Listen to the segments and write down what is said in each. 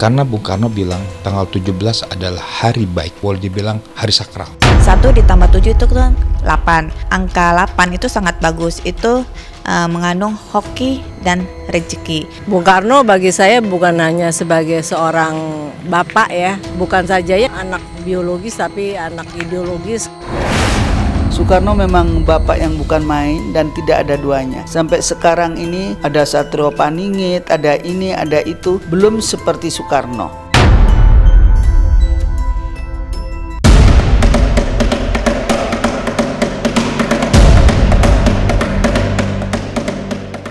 Karena Bung Karno bilang tanggal 17 adalah hari baik, boleh dibilang hari sakral. 1 ditambah 7 itu kan 8. Angka 8 itu sangat bagus. Itu mengandung hoki dan rezeki. Bung Karno bagi saya bukan hanya sebagai seorang bapak ya, bukan saja ya anak biologis tapi anak ideologis. Soekarno memang bapak yang bukan main dan tidak ada duanya. Sampai sekarang ini ada Satrio Paningit, ada ini, ada itu, belum seperti Soekarno.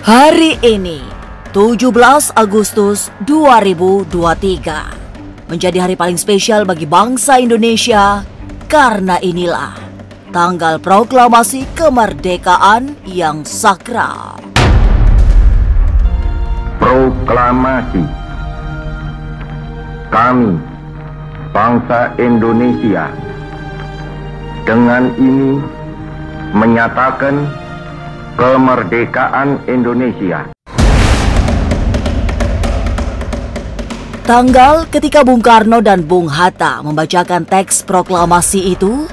Hari ini, 17 Agustus 2023, menjadi hari paling spesial bagi bangsa Indonesia karena inilah tanggal proklamasi kemerdekaan yang sakral. Proklamasi. Kami, bangsa Indonesia, dengan ini menyatakan kemerdekaan Indonesia. Tanggal ketika Bung Karno dan Bung Hatta membacakan teks proklamasi itu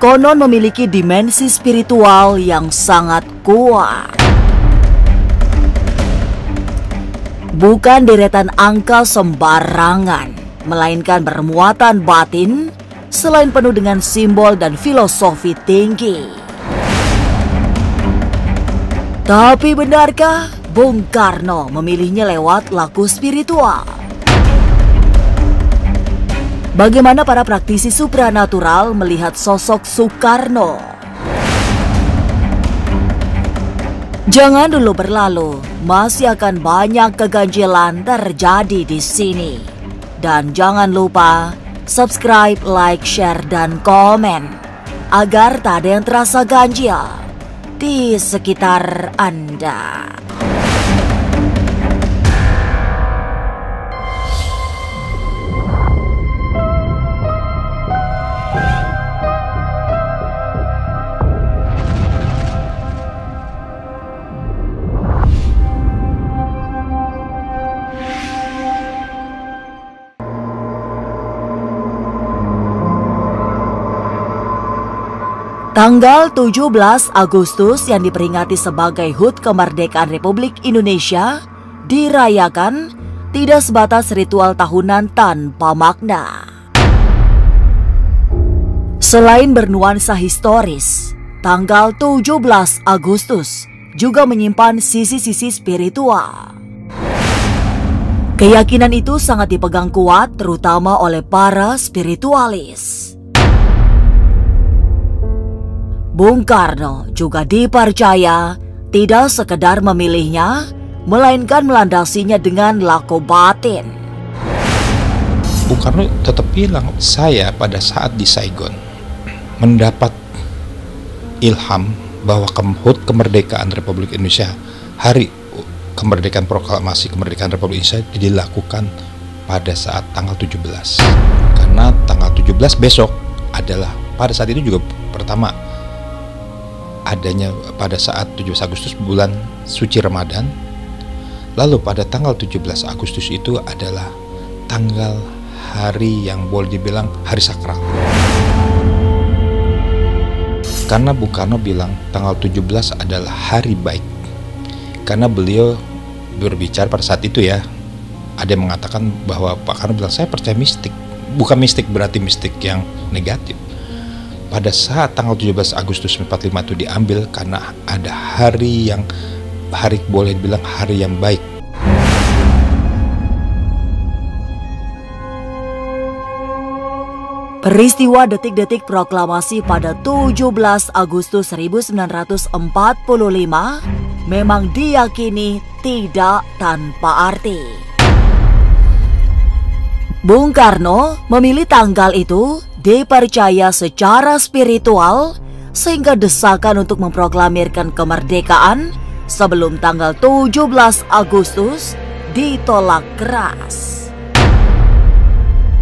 konon memiliki dimensi spiritual yang sangat kuat. Bukan deretan angka sembarangan, melainkan bermuatan batin, selain penuh dengan simbol dan filosofi tinggi. Tapi benarkah Bung Karno memilihnya lewat laku spiritual? Bagaimana para praktisi supranatural melihat sosok Soekarno? Jangan dulu berlalu, masih akan banyak keganjilan terjadi di sini. Dan jangan lupa subscribe, like, share, dan komen agar tak ada yang terasa ganjil di sekitar Anda. Tanggal 17 Agustus yang diperingati sebagai HUT Kemerdekaan Republik Indonesia dirayakan tidak sebatas ritual tahunan tanpa makna. Selain bernuansa historis, tanggal 17 Agustus juga menyimpan sisi-sisi spiritual. Keyakinan itu sangat dipegang kuat terutama oleh para spiritualis. Bung Karno juga dipercaya tidak sekedar memilihnya, melainkan melandasinya dengan laku batin. Bung Karno tetap bilang, saya pada saat di Saigon mendapat ilham bahwa HUT Kemerdekaan Republik Indonesia, hari kemerdekaan proklamasi kemerdekaan Republik Indonesia dilakukan pada saat tanggal 17. Karena tanggal 17 besok adalah pada saat itu juga pertama adanya pada saat 17 Agustus bulan suci Ramadan. Lalu pada tanggal 17 Agustus itu adalah tanggal hari yang boleh dibilang hari sakral. Karena Bung Karno bilang tanggal 17 adalah hari baik. Karena beliau berbicara pada saat itu ya, ada yang mengatakan bahwa Pak Karno bilang saya percaya mistik. Bukan mistik berarti mistik yang negatif. Pada saat tanggal 17 Agustus 45 itu diambil karena ada hari boleh dibilang hari yang baik. Peristiwa detik-detik proklamasi pada 17 Agustus 1945 memang diyakini tidak tanpa arti. Bung Karno memilih tanggal itu dipercaya secara spiritual sehingga desakan untuk memproklamirkan kemerdekaan sebelum tanggal 17 Agustus ditolak keras.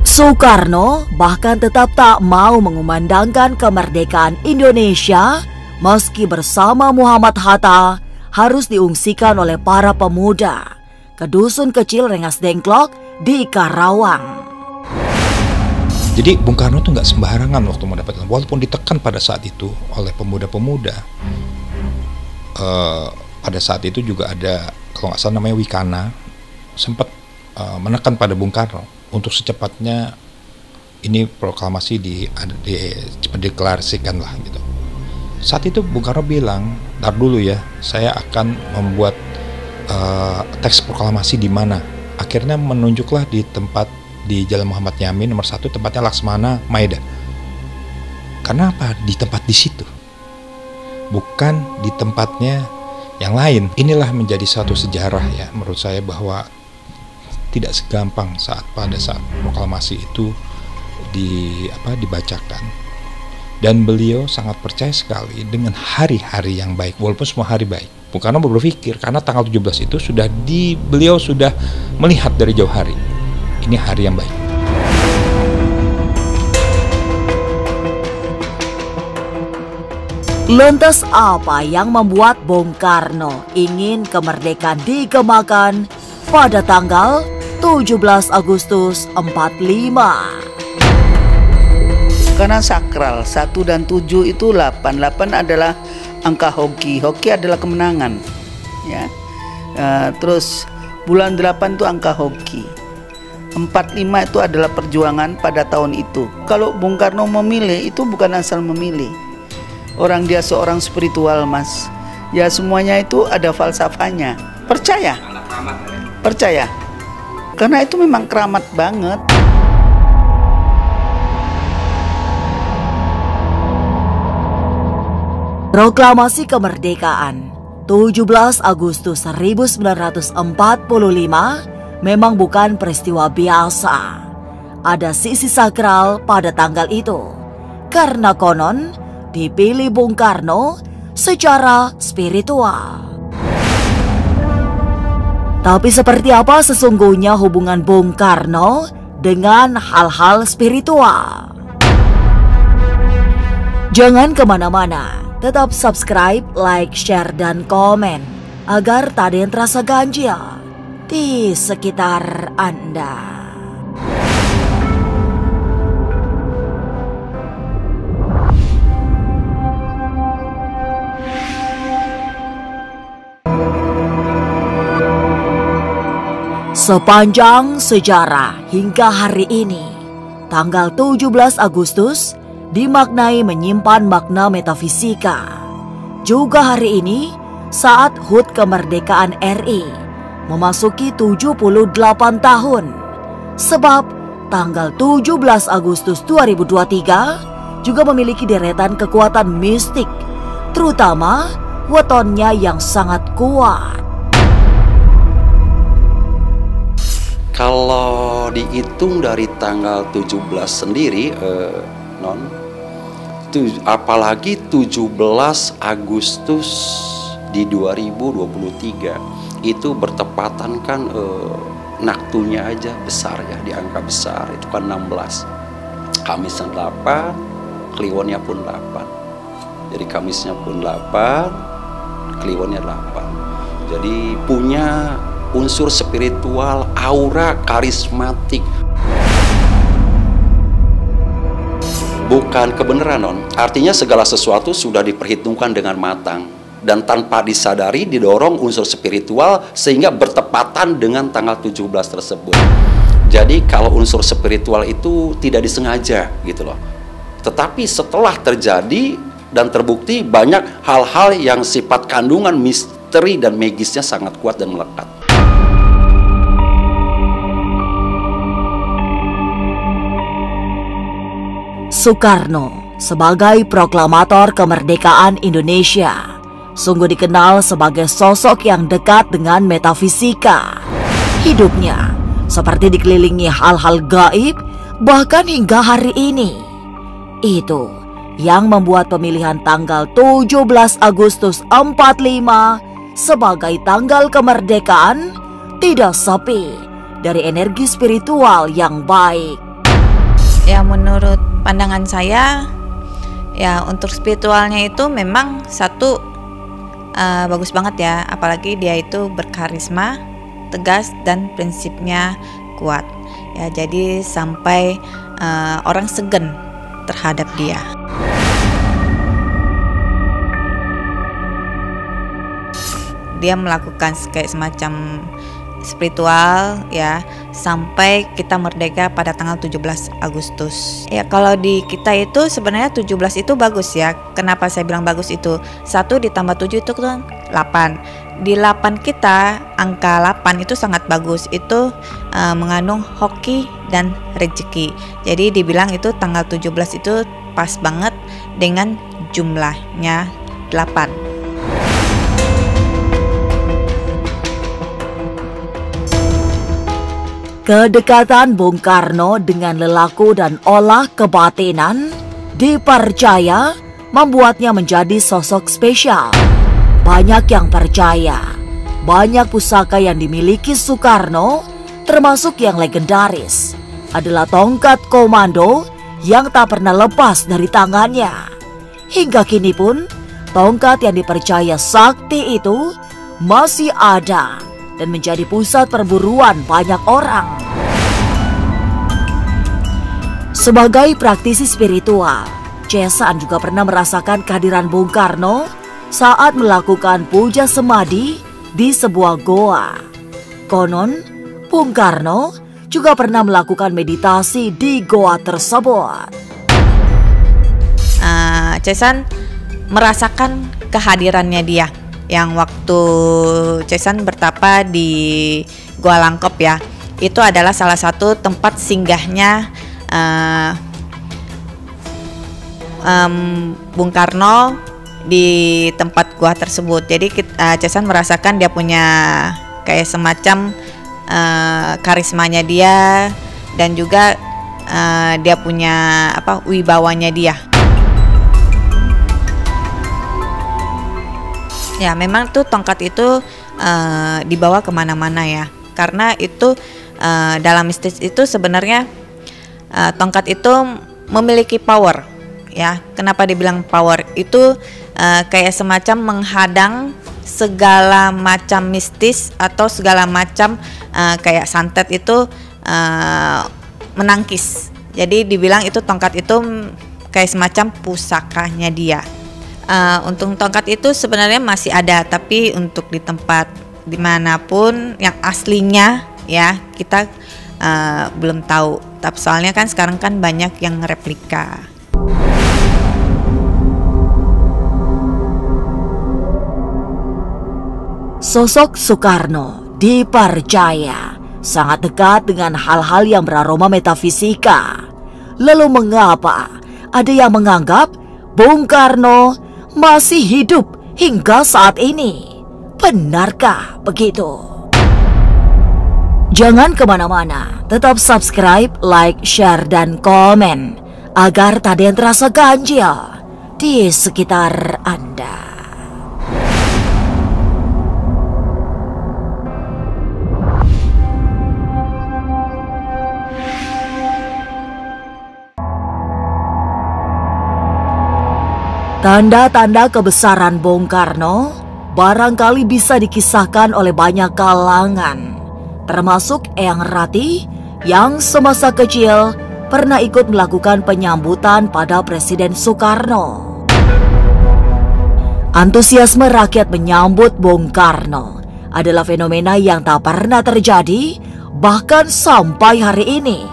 Soekarno bahkan tetap tak mau mengumandangkan kemerdekaan Indonesia meski bersama Muhammad Hatta harus diungsikan oleh para pemuda ke dusun kecil Rengas Dengklok di Karawang. Jadi Bung Karno tuh nggak sembarangan waktu mendapatkan, walaupun ditekan pada saat itu oleh pemuda-pemuda. Pada saat itu juga ada, kalau nggak salah namanya Wikana, sempat menekan pada Bung Karno untuk secepatnya ini proklamasi dideklarasikan lah gitu. Saat itu Bung Karno bilang, "Ntar dulu ya, saya akan membuat teks proklamasi di mana." Akhirnya menunjuklah di tempat di Jalan Muhammad Yamin nomor 1, tempatnya Laksmana Maeda. Kenapa di tempat di situ? Bukan di tempatnya yang lain. Inilah menjadi satu sejarah ya menurut saya, bahwa tidak segampang pada saat proklamasi itu dibacakan. Dan beliau sangat percaya sekali dengan hari-hari yang baik, walaupun semua hari baik. Bung Karno berpikir karena tanggal 17 itu beliau sudah melihat dari jauh hari. Ini hari yang baik. Lantas apa yang membuat Bung Karno ingin kemerdekaan digemakan pada tanggal 17 Agustus 45? Karena sakral 1 dan 7 itu 8. 8 adalah angka hoki. Hoki adalah kemenangan. Ya. Terus bulan 8 itu angka hoki. 45 itu adalah perjuangan pada tahun itu. Kalau Bung Karno memilih, itu bukan asal memilih. Dia seorang spiritual, Mas. Ya semuanya itu ada falsafahnya. Percaya. Percaya. Karena itu memang keramat banget. Proklamasi Kemerdekaan 17 Agustus 1945 memang bukan peristiwa biasa. Ada sisi sakral pada tanggal itu, karena konon dipilih Bung Karno secara spiritual. Tapi seperti apa sesungguhnya hubungan Bung Karno dengan hal-hal spiritual? Jangan kemana-mana, tetap subscribe, like, share, dan komen agar tak ada yang terasa ganjil di sekitar Anda. Sepanjang sejarah hingga hari ini, tanggal 17 Agustus dimaknai menyimpan makna metafisika. Juga hari ini, saat HUT Kemerdekaan RI memasuki 78 tahun. Sebab tanggal 17 Agustus 2023 juga memiliki deretan kekuatan mistik, terutama wetonnya yang sangat kuat. Kalau dihitung dari tanggal 17 sendiri, apalagi 17 Agustus di 2023 itu bertepatan kan naktunya aja besar ya, di angka besar itu kan 16. Kamisnya 8, Kliwonnya pun 8. Jadi Kamisnya pun 8, Kliwonnya 8. Jadi punya unsur spiritual, aura karismatik. Bukan kebenaran, non. Artinya segala sesuatu sudah diperhitungkan dengan matang dan tanpa disadari didorong unsur spiritual sehingga bertepatan dengan tanggal 17 tersebut. Jadi kalau unsur spiritual itu tidak disengaja gitu loh. Tetapi setelah terjadi dan terbukti banyak hal-hal yang sifat kandungan misteri dan magisnya sangat kuat dan melekat. Soekarno sebagai proklamator kemerdekaan Indonesia sungguh dikenal sebagai sosok yang dekat dengan metafisika. Hidupnya seperti dikelilingi hal-hal gaib bahkan hingga hari ini. Itu yang membuat pemilihan tanggal 17 Agustus 45 sebagai tanggal kemerdekaan tidak sepi dari energi spiritual yang baik. Ya menurut pandangan saya, ya untuk spiritualnya itu memang satu bagus banget ya, apalagi dia itu berkarisma, tegas dan prinsipnya kuat ya, jadi sampai orang segan terhadap dia. Dia melakukan kayak semacam spiritual ya sampai kita merdeka pada tanggal 17 Agustus. Ya kalau di kita itu sebenarnya 17 itu bagus ya. Kenapa saya bilang bagus itu? 1 ditambah 7 itu kan 8. Di 8 kita angka 8 itu sangat bagus. Itu mengandung hoki dan rezeki. Jadi dibilang itu tanggal 17 itu pas banget dengan jumlahnya 8. Kedekatan Bung Karno dengan lelaku dan olah kebatinan dipercaya membuatnya menjadi sosok spesial. Banyak yang percaya, banyak pusaka yang dimiliki Soekarno, termasuk yang legendaris, adalah tongkat komando yang tak pernah lepas dari tangannya. Hingga kini pun, tongkat yang dipercaya sakti itu masih ada dan menjadi pusat perburuan banyak orang. Sebagai praktisi spiritual, Cesan juga pernah merasakan kehadiran Bung Karno saat melakukan puja semadi di sebuah goa. Konon, Bung Karno juga pernah melakukan meditasi di goa tersebut. Cesan merasakan kehadirannya dia yang waktu Cesan bertapa di Goa Langkop ya, itu adalah salah satu tempat singgahnya Bung Karno di tempat gua tersebut. Jadi Cesan merasakan dia punya kayak semacam karismanya dia dan juga dia punya wibawanya dia. Ya memang tuh tongkat itu dibawa kemana-mana ya, karena itu dalam mistis itu sebenarnya tongkat itu memiliki power ya. Kenapa dibilang power? Itu kayak semacam menghadang segala macam mistis atau segala macam kayak santet itu menangkis. Jadi dibilang itu tongkat itu kayak semacam pusakanya dia. Untuk tongkat itu sebenarnya masih ada, tapi untuk di tempat dimanapun yang aslinya ya kita belum tahu. Tapi soalnya kan sekarang kan banyak yang replika. Sosok Soekarno dipercaya sangat dekat dengan hal-hal yang beraroma metafisika. Lalu mengapa ada yang menganggap Bung Karno masih hidup hingga saat ini? Benarkah begitu? Jangan kemana-mana, tetap subscribe, like, share, dan komen agar tak ada yang terasa ganjil di sekitar Anda. Tanda-tanda kebesaran Bung Karno barangkali bisa dikisahkan oleh banyak kalangan, termasuk Eyang Rati yang semasa kecil pernah ikut melakukan penyambutan pada Presiden Soekarno. Antusiasme rakyat menyambut Bung Karno adalah fenomena yang tak pernah terjadi bahkan sampai hari ini.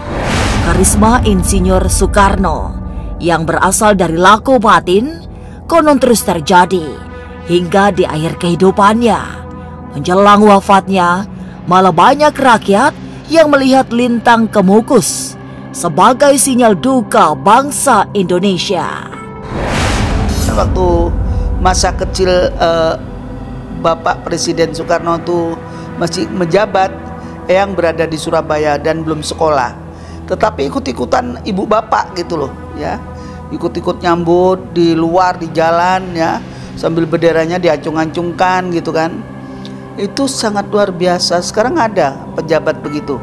Karisma Insinyur Soekarno yang berasal dari laku batin konon terus terjadi hingga di akhir kehidupannya. Menjelang wafatnya, malah banyak rakyat yang melihat lintang kemukus sebagai sinyal duka bangsa Indonesia. Waktu masa kecil Bapak Presiden Soekarno itu masih menjabat, Eyang berada di Surabaya dan belum sekolah. Tetapi ikut-ikutan ibu bapak gitu loh ya. Ikut-ikut nyambut di luar, di jalan ya, sambil benderanya diacung-acungkan gitu kan. Itu sangat luar biasa. Sekarang ada pejabat begitu?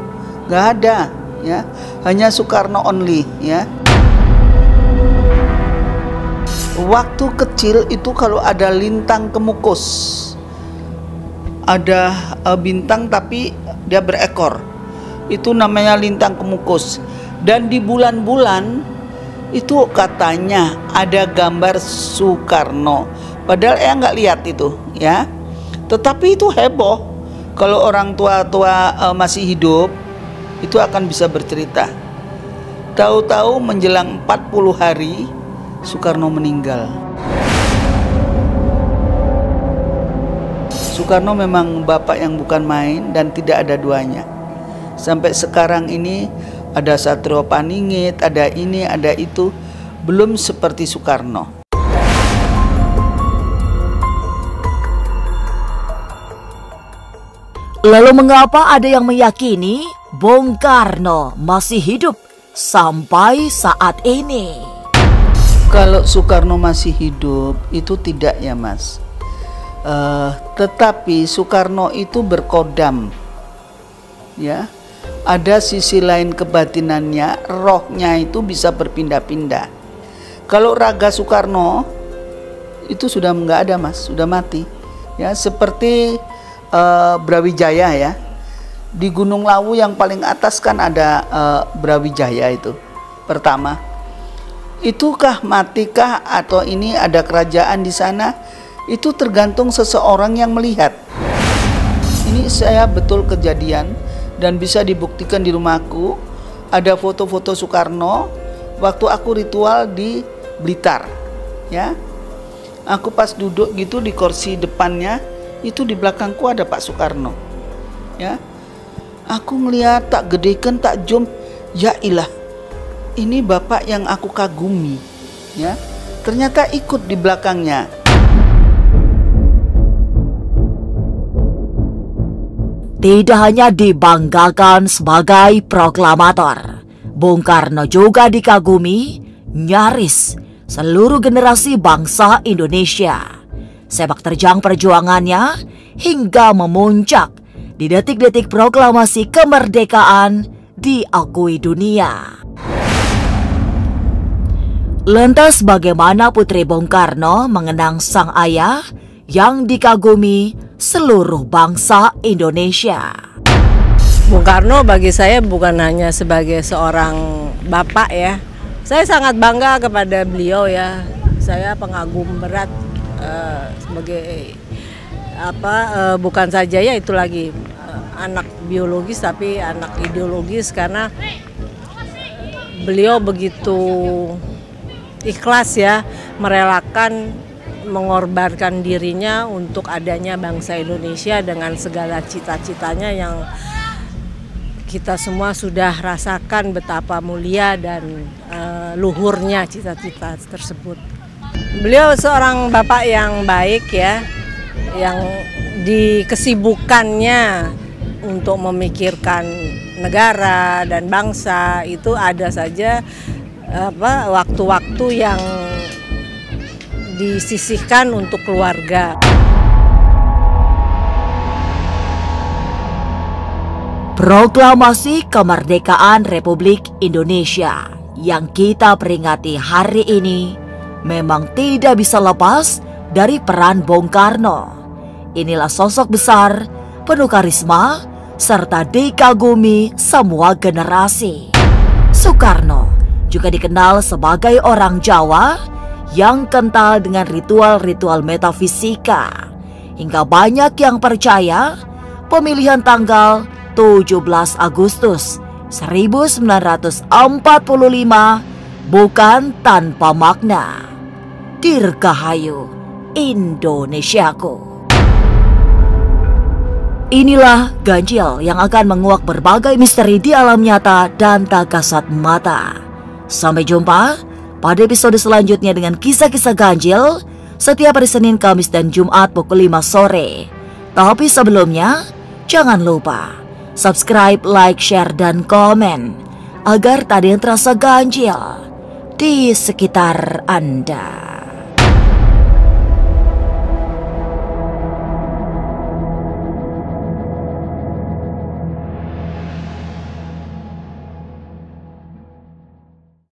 Nggak ada ya, hanya Soekarno only ya. Waktu kecil itu kalau ada lintang kemukus, ada bintang tapi dia berekor, Itu namanya lintang kemukus. Dan di bulan-bulan itu katanya ada gambar Soekarno. Padahal nggak lihat itu ya. Tetapi itu heboh. Kalau orang tua-tua masih hidup, itu akan bisa bercerita. Tahu-tahu menjelang 40 hari Soekarno meninggal. Soekarno memang bapak yang bukan main dan tidak ada duanya. Sampai sekarang ini ada Satrio Paningit, ada ini, ada itu, belum seperti Soekarno. Lalu mengapa ada yang meyakini Bung Karno masih hidup sampai saat ini? Kalau Soekarno masih hidup itu tidak ya Mas. Tetapi Soekarno itu berkodam, ya. Ada sisi lain kebatinannya, rohnya itu bisa berpindah-pindah. Kalau raga Soekarno itu sudah nggak ada Mas, sudah mati. Ya seperti Brawijaya ya. Di Gunung Lawu yang paling atas kan ada Brawijaya itu pertama. Itukah matikah atau ini ada kerajaan di sana? Itu tergantung seseorang yang melihat. Ini saya betul kejadian dan bisa dibuktikan di rumahku. Ada foto-foto Soekarno waktu aku ritual di Blitar, ya. Aku pas duduk gitu di kursi depannya, itu di belakangku ada Pak Soekarno, ya. Aku ngeliat tak gedekan tak jom, ya ilah, ini bapak yang aku kagumi, ya. Ternyata ikut di belakangnya. Tidak hanya dibanggakan sebagai proklamator, Bung Karno juga dikagumi nyaris seluruh generasi bangsa Indonesia. Sepak terjang perjuangannya hingga memuncak di detik-detik proklamasi kemerdekaan diakui dunia. Lantas bagaimana Putri Bung Karno mengenang sang ayah yang dikagumi seluruh bangsa Indonesia? Bung Karno bagi saya bukan hanya sebagai seorang bapak ya. Saya sangat bangga kepada beliau ya. Saya pengagum berat sebagai bukan saja ya itu lagi anak biologis tapi anak ideologis, karena beliau begitu ikhlas ya merelakan mengorbankan dirinya untuk adanya bangsa Indonesia dengan segala cita-citanya yang kita semua sudah rasakan betapa mulia dan luhurnya cita-cita tersebut. Beliau seorang bapak yang baik ya, yang di kesibukannya untuk memikirkan negara dan bangsa itu ada saja waktu-waktu yang disisihkan untuk keluarga. Proklamasi Kemerdekaan Republik Indonesia yang kita peringati hari ini memang tidak bisa lepas dari peran Bung Karno. Inilah sosok besar, penuh karisma, serta dikagumi semua generasi. Soekarno juga dikenal sebagai orang Jawa yang kental dengan ritual-ritual metafisika. Hingga banyak yang percaya pemilihan tanggal 17 Agustus 1945 bukan tanpa makna. Dirgahayu Indonesiaku. Inilah ganjil yang akan menguak berbagai misteri di alam nyata dan tak kasat mata. Sampai jumpa pada episode selanjutnya dengan kisah-kisah ganjil setiap hari Senin, Kamis, dan Jumat pukul 5 sore. Tapi sebelumnya, jangan lupa subscribe, like, share, dan komen agar tak ada yang terasa ganjil di sekitar Anda.